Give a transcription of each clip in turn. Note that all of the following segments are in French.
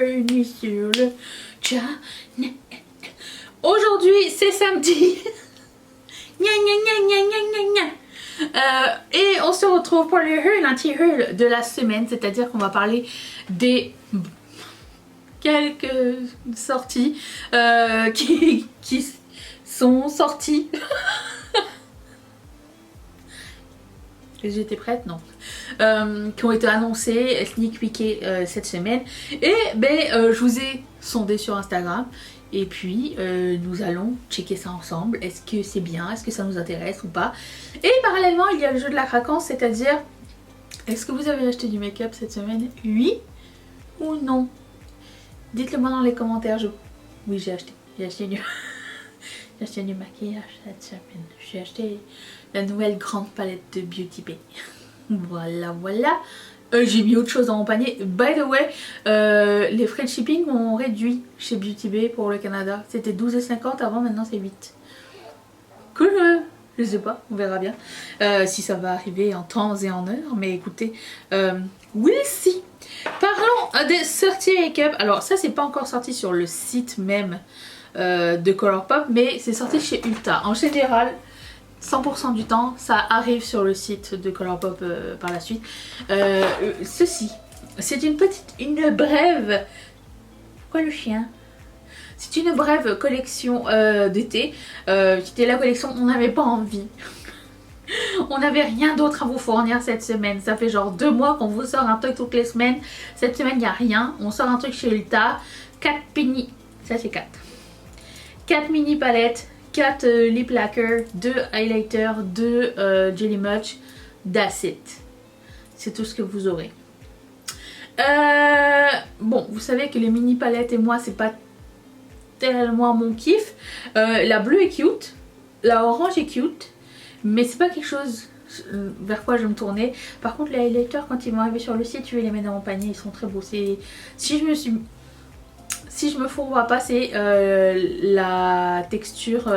réunis sur le channel. Aujourd'hui c'est samedi. Gna, gna, gna, gna, gna, gna, gna. Et on se retrouve pour le haul anti-haul de la semaine, c'est-à-dire qu'on va parler des quelques sorties qui sont sorties. J'étais prête, non. Qui ont été annoncées, sneak peekées cette semaine. Et je vous ai sondé sur Instagram. Et puis nous allons checker ça ensemble. Est-ce que c'est bien? Est-ce que ça nous intéresse ou pas? Et parallèlement, il y a le jeu de la craquance, c'est-à-dire est-ce que vous avez acheté du make-up cette semaine? Oui ou non? Dites-le moi dans les commentaires. Oui, j'ai acheté. J'ai acheté du... J'ai acheté du maquillage cette semaine. J'ai acheté la nouvelle grande palette de Beauty Bay. Voilà, voilà. J'ai mis autre chose dans mon panier. By the way, les frais de shipping ont réduit chez Beauty Bay pour le Canada. C'était 12,50 avant, maintenant c'est 8. Cool, je sais pas, on verra bien si ça va arriver en temps et en heure. Mais écoutez, we'll see. Parlons des sorties make-up. Alors ça, c'est pas encore sorti sur le site même de Colourpop, mais c'est sorti chez Ulta. En général, 100% du temps, ça arrive sur le site de Colourpop par la suite. Ceci, c'est une brève... Quoi le chien? C'est une brève collection d'été. C'était la collection, on n'avait pas envie. On n'avait rien d'autre à vous fournir cette semaine. Ça fait genre 2 mois qu'on vous sort un truc toutes les semaines. Cette semaine, il n'y a rien. On sort un truc chez Ulta. 4 mini... Ça, c'est 4. 4 mini palettes. 4 lip lacquers, 2 highlighters, 2 jelly much, that's it. C'est tout ce que vous aurez. Bon, vous savez que les mini palettes et moi, c'est pas tellement mon kiff. La bleue est cute, la orange est cute, mais c'est pas quelque chose vers quoi je me tournais. Par contre, les highlighters, quand ils vont arriver sur le site, je vais les mettre dans mon panier, ils sont très beaux. Si je me fourvoie pas, c'est la texture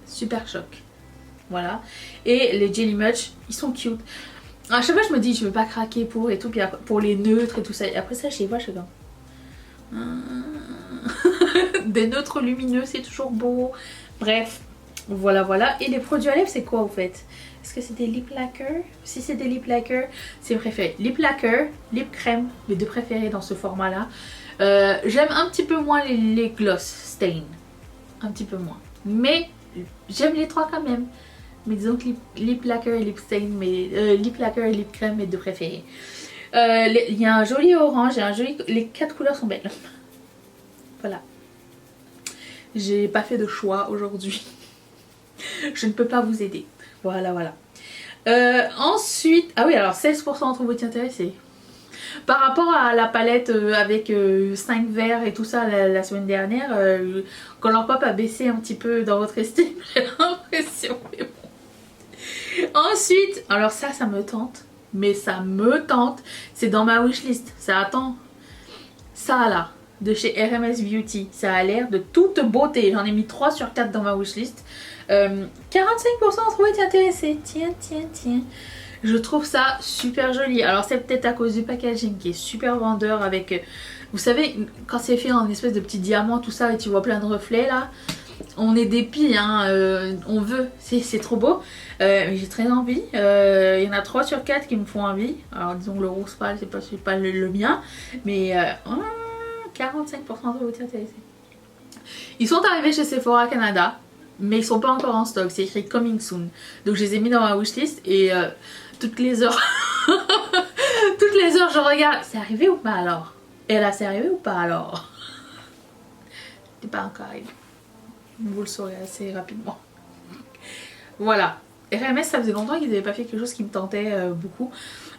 super choc. Voilà. Et les Jelly Much, ils sont cute. À chaque fois, je me dis, je veux pas craquer pour et tout, puis après, pour les neutres et tout ça. Et après ça, je sais pas, je suis comme... Des neutres lumineux, c'est toujours beau. Bref, voilà, voilà. Et les produits à lèvres, c'est quoi, au fait? Est-ce que c'est des lip lacquers? Si c'est des lip lacquers, c'est préféré. Lip lacquer, lip crème, les deux préférés dans ce format là. J'aime un petit peu moins les gloss stain. Un petit peu moins. Mais j'aime les trois quand même. Mais disons que lip lacquer et lip stain, lip lacquer et lip crème, mes deux préférés. Il y a un joli orange et un joli... Les 4 couleurs sont belles. Voilà. J'ai pas fait de choix aujourd'hui. Je ne peux pas vous aider. Voilà, voilà. Ensuite, ah oui, alors 16% d'entre vous étiez intéressés. Par rapport à la palette avec 5 verres et tout ça la semaine dernière, Colourpop a baissé un petit peu dans votre estime, j'ai l'impression. Mais bon. Ensuite, alors ça me tente, mais ça me tente. C'est dans ma wishlist. Ça attend. Ça là, de chez RMS Beauty. Ça a l'air de toute beauté. J'en ai mis 3 sur 4 dans ma wishlist. 45% d'entre vous étaient intéressés. Tiens, tiens, tiens. Je trouve ça super joli. Alors c'est peut-être à cause du packaging qui est super vendeur avec... vous savez, quand c'est fait en espèce de petits diamants, tout ça, et tu vois plein de reflets là. On est des pies, hein. On veut. C'est trop beau. Mais j'ai très envie. Il y en a 3 sur 4 qui me font envie. Alors disons le rose pâle, c'est pas le mien. Mais 45% d'entre vous étaient intéressés. Ils sont arrivés chez Sephora Canada. Mais ils sont pas encore en stock, c'est écrit coming soon. Donc je les ai mis dans ma wishlist et toutes les heures toutes les heures je regarde, c'est arrivé ou pas alors? Et là c'est arrivé ou pas alors? C'est pas encore arrivé. Vous le saurez assez rapidement. Voilà. RMS, ça faisait longtemps qu'ils n'avaient pas fait quelque chose qui me tentait beaucoup.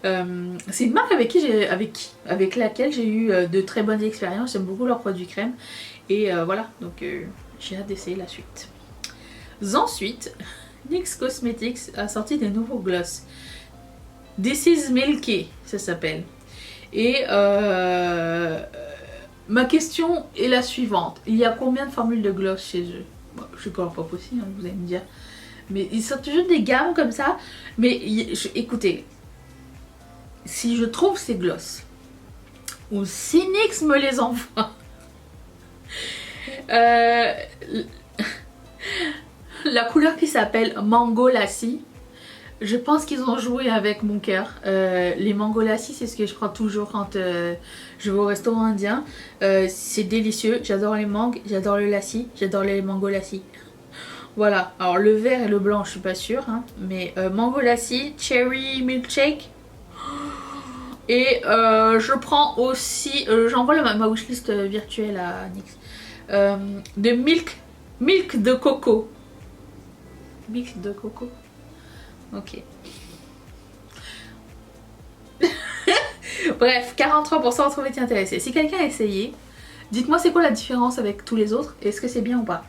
C'est une marque avec laquelle j'ai eu de très bonnes expériences. J'aime beaucoup leurs produits crème. Et voilà, donc j'ai hâte d'essayer la suite. Ensuite, NYX Cosmetics a sorti des nouveaux gloss. This is Milky, ça s'appelle. Et ma question est la suivante. Il y a combien de formules de gloss chez eux? Bon, je suis Colourpop aussi, hein, vous allez me dire. Mais ils sortent toujours des gammes comme ça. Mais écoutez, si je trouve ces gloss ou Cynics me les envoie. La couleur qui s'appelle Mango Lassi. Je pense qu'ils ont joué avec mon cœur. Les mango lassi, c'est ce que je prends toujours quand je vais au restaurant indien. C'est délicieux. J'adore les mangues, j'adore le lassi, j'adore les mango lassi. Voilà. Alors le vert et le blanc, je suis pas sûre, hein, mais mango lassi, cherry milkshake. Et je prends aussi, j'envoie ma wishlist virtuelle à Nix. De milk de coco. Milk de coco. Ok. Bref, 43% ont trouvé intéressé. Si quelqu'un a essayé, dites-moi c'est quoi la différence avec tous les autres et est-ce que c'est bien ou pas.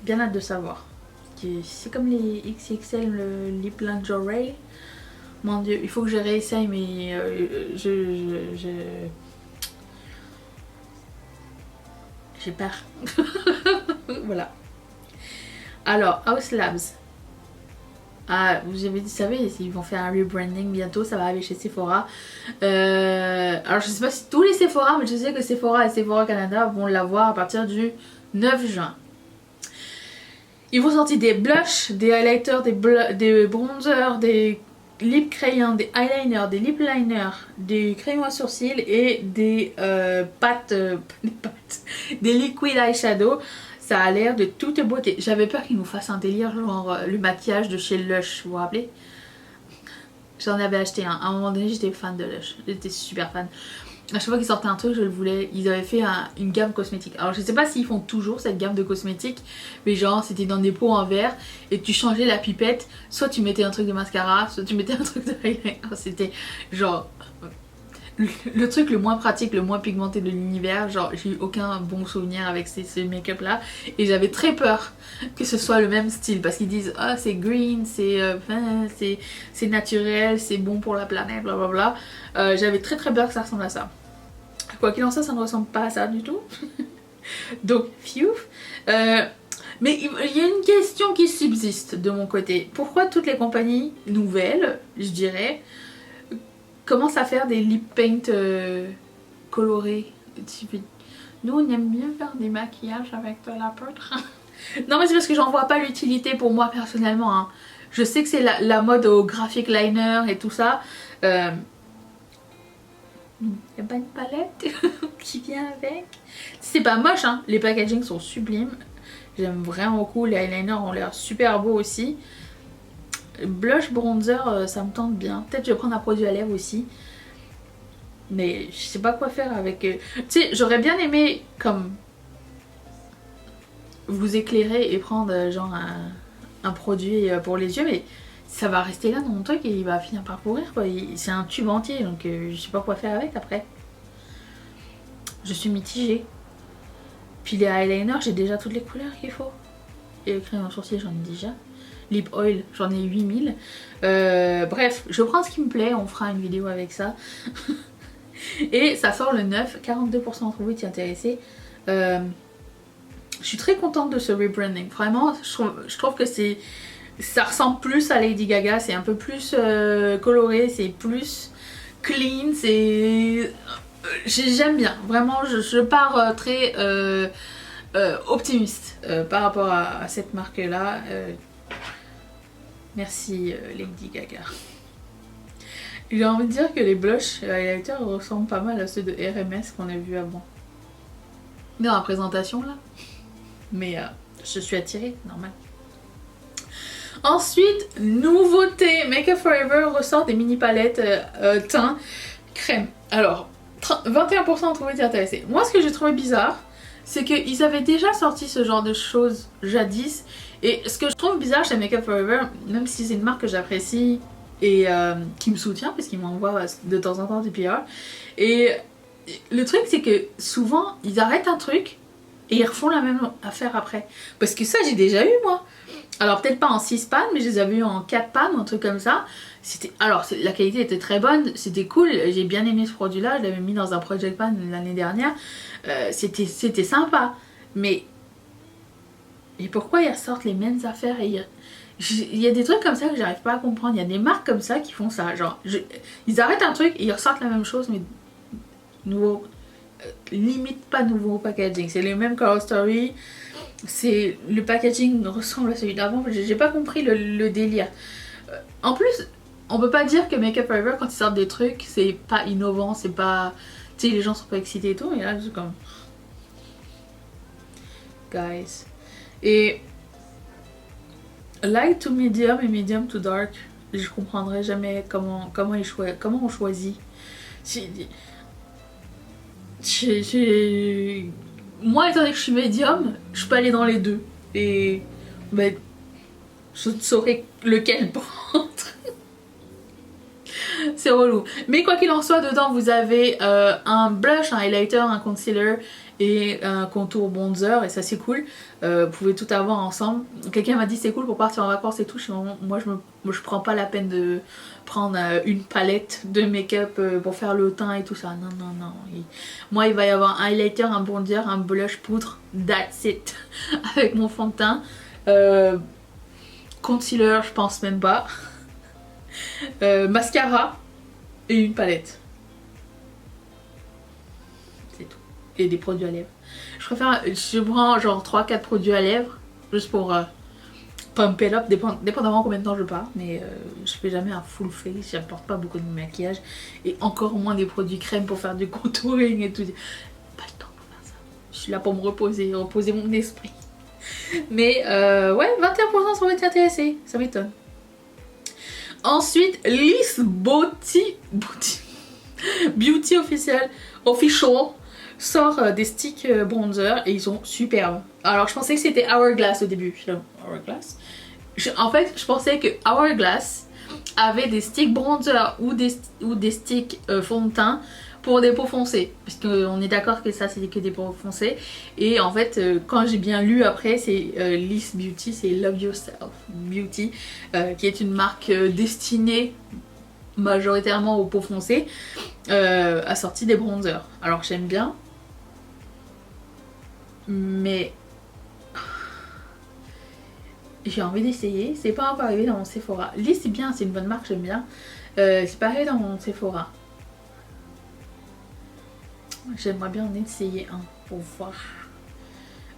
Bien hâte de savoir. C'est comme les XXL le Lip Lingerie. Mon dieu, il faut que je réessaye mais j'ai peur. Voilà. Alors, House Labs. Ah, vous savez, ils vont faire un rebranding bientôt, ça va arriver chez Sephora. Alors je sais pas si tous les Sephora, mais je sais que Sephora et Sephora Canada vont l'avoir à partir du 9 juin. Ils vont sortir des blushs, des highlighters, des bronzers, des lip crayons, des eyeliners, des lip liners, des crayons à sourcils et des des liquid eyeshadow. Ça a l'air de toute beauté. J'avais peur qu'ils nous fassent un délire genre le maquillage de chez Lush, vous vous rappelez? J'en avais acheté un. À un moment donné, j'étais fan de Lush. J'étais super fan. À chaque fois qu'ils sortaient un truc, je le voulais. Ils avaient fait une gamme cosmétique. Alors je sais pas s'ils font toujours cette gamme de cosmétiques, mais genre c'était dans des pots en verre et tu changeais la pipette. Soit tu mettais un truc de mascara, soit tu mettais un truc de eyeliner. C'était genre le truc le moins pratique, le moins pigmenté de l'univers. Genre j'ai eu aucun bon souvenir avec ces make-up là et j'avais très peur que ce soit le même style parce qu'ils disent ah c'est green, c'est naturel, c'est bon pour la planète, blablabla. J'avais très peur que ça ressemble à ça. Quoi qu'il en soit, ça ne ressemble pas à ça du tout. Donc phew. Mais il y a une question qui subsiste de mon côté. Pourquoi toutes les compagnies nouvelles, je dirais, commence à faire des lip paint colorés. Nous on aime bien faire des maquillages avec de la poudre. Non mais c'est parce que j'en vois pas l'utilité pour moi personnellement, hein. Je sais que c'est la mode au graphic liner et tout ça. Il n'y a pas une palette qui vient avec. C'est pas moche, hein. Les packagings sont sublimes. J'aime vraiment beaucoup. Les eyeliners ont l'air super beaux aussi. Blush, bronzer, ça me tente bien. Peut-être je vais prendre un produit à lèvres aussi. Mais je sais pas quoi faire avec... Tu sais, j'aurais bien aimé comme vous éclairer et prendre genre un produit pour les yeux. Mais ça va rester là dans mon truc et il va finir par pourrir quoi. C'est un tube entier donc je sais pas quoi faire avec après. Je suis mitigée. Puis les eyeliners, j'ai déjà toutes les couleurs qu'il faut. Et le crayon sourcil, j'en ai déjà. Lip oil, j'en ai 8000. Bref, je prends ce qui me plaît, on fera une vidéo avec ça. Et ça sort le 9, 42% d'entre vous étaient intéressés. Je suis très contente de ce rebranding. Vraiment, je trouve que ça ressemble plus à Lady Gaga. C'est un peu plus coloré, c'est plus clean, j'aime bien. Vraiment, je pars très optimiste par rapport à cette marque-là. Merci Lady Gaga. J'ai envie de dire que les blushs highlighters ressemblent pas mal à ceux de RMS qu'on a vu avant. Dans la présentation là. Mais je suis attirée, normal. Ensuite, nouveauté, Make Up For Ever ressort des mini palettes teint crème. Alors, 21% ont trouvé intéressé. Moi, ce que j'ai trouvé bizarre, c'est qu'ils avaient déjà sorti ce genre de choses jadis. Et ce que je trouve bizarre chez Make Up For Ever, même si c'est une marque que j'apprécie et qui me soutient, parce qu'ils m'envoient de temps en temps des PR. Et le truc, c'est que souvent, ils arrêtent un truc et ils refont la même affaire après. Parce que ça, j'ai déjà eu moi. Alors peut-être pas en 6 pannes, mais je les avais eu en 4 pannes ou un truc comme ça. Alors la qualité était très bonne, c'était cool, j'ai bien aimé ce produit là, je l'avais mis dans un project pan l'année dernière. C'était sympa. Mais pourquoi ils ressortent les mêmes affaires et il y a des trucs comme ça que j'arrive pas à comprendre. Il y a des marques comme ça qui font ça. Genre, ils arrêtent un truc et ils ressortent la même chose, mais Nouveau, limite pas nouveau packaging, c'est les mêmes Coral Story. C'est le packaging ressemble à celui d'avant. J'ai pas compris le délire. En plus, on peut pas dire que Make Up Forever quand ils sortent des trucs, c'est pas innovant, c'est pas, tu sais, les gens sont pas excités et tout. Et là, c'est comme, guys. Et light to medium et medium to dark, je comprendrai jamais comment on choisit. Moi, étant donné que je suis médium, je peux aller dans les deux. Et ben, je saurais lequel prendre. C'est relou. Mais quoi qu'il en soit, dedans vous avez un blush, un highlighter, un concealer et un contour bronzer. Et ça c'est cool. Vous pouvez tout avoir ensemble. Quelqu'un m'a dit c'est cool pour partir en vacances et tout. Moi je prends pas la peine de prendre une palette de make-up pour faire le teint et tout ça. Non, non, non. Moi il va y avoir un highlighter, un bronzer, un blush, poudre. That's it. Avec mon fond de teint. Concealer, je pense même pas. Mascara et une palette. C'est tout. Et des produits à lèvres. Je prends genre 3-4 produits à lèvres juste pour pump it up, dépendamment combien de temps je pars. Mais je fais jamais un full face, j'apporte pas beaucoup de maquillage. Et encore moins des produits crème pour faire du contouring et tout. Pas le temps pour faire ça. Je suis là pour me reposer mon esprit. Mais ouais, 21% sont intéressés, ça m'étonne. Ensuite, Liss Beauty Official sort des sticks bronzer et ils sont superbes. Alors je pensais que c'était Hourglass au début. Hourglass. En fait, je pensais que Hourglass avait des sticks bronzer ou des sticks fond de teint pour des peaux foncées, parce qu'on est d'accord que ça c'est que des peaux foncées. Et en fait quand j'ai bien lu après, c'est Liss Beauty, c'est Love Yourself Beauty, qui est une marque destinée majoritairement aux peaux foncées, a sorti des bronzers. Alors j'aime bien, mais j'ai envie d'essayer. C'est pas encore arrivé dans mon Sephora. Liss c'est bien, c'est une bonne marque, j'aime bien. C'est pas arrivé dans mon Sephora. J'aimerais bien en essayer un pour voir.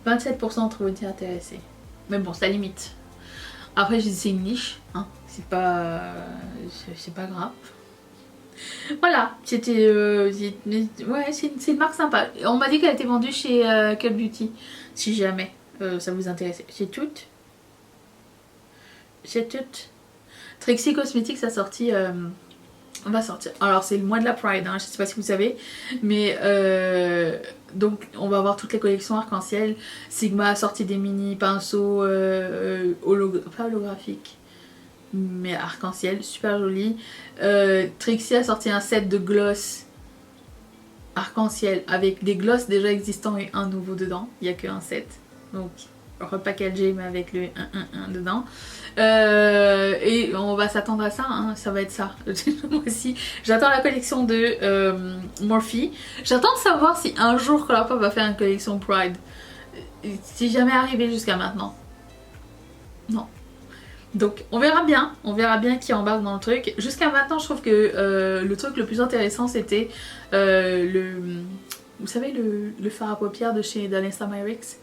27% entre vous intéressés. Mais bon, c'est la limite. Après, c'est une niche, hein. C'est pas grave. Voilà, c'était ouais, c'est une marque sympa. On m'a dit qu'elle était vendue chez Cult Beauty, si jamais ça vous intéresse. C'est tout. Trixie Cosmetics a sorti. On va sortir. Alors c'est le mois de la Pride, hein, je sais pas si vous savez, mais donc on va avoir toutes les collections arc-en-ciel. Sigma a sorti des mini pinceaux pas holographiques, mais arc-en-ciel, super joli. Trixie a sorti un set de gloss arc-en-ciel avec des gloss déjà existants et un nouveau dedans. Il n'y a qu'un set, donc repackagé mais avec le 1 dedans. Et on va s'attendre à ça, hein, ça va être ça. Moi aussi, j'attends la collection de Morphe. J'attends de savoir si un jour Colourpop va faire une collection Pride. C'est jamais arrivé jusqu'à maintenant. Non. Donc on verra bien qui embarque dans le truc. Jusqu'à maintenant, je trouve que le truc le plus intéressant c'était vous savez le fard à paupières de chez Danessa Myricks.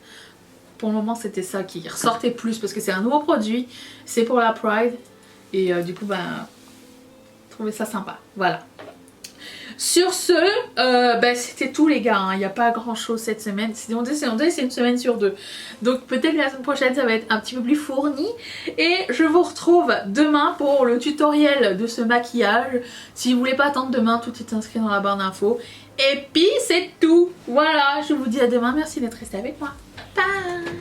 Pour le moment c'était ça qui ressortait plus parce que c'est un nouveau produit, c'est pour la Pride et du coup ben je trouvais ça sympa, voilà. Sur ce, ben, c'était tout les gars, il n'y a pas grand chose cette semaine, c'est une semaine sur deux, donc peut-être la semaine prochaine ça va être un petit peu plus fourni et je vous retrouve demain pour le tutoriel de ce maquillage. Si vous voulez pas attendre demain, tout est inscrit dans la barre d'infos et puis c'est tout, voilà, je vous dis à demain, merci d'être resté avec moi, bye.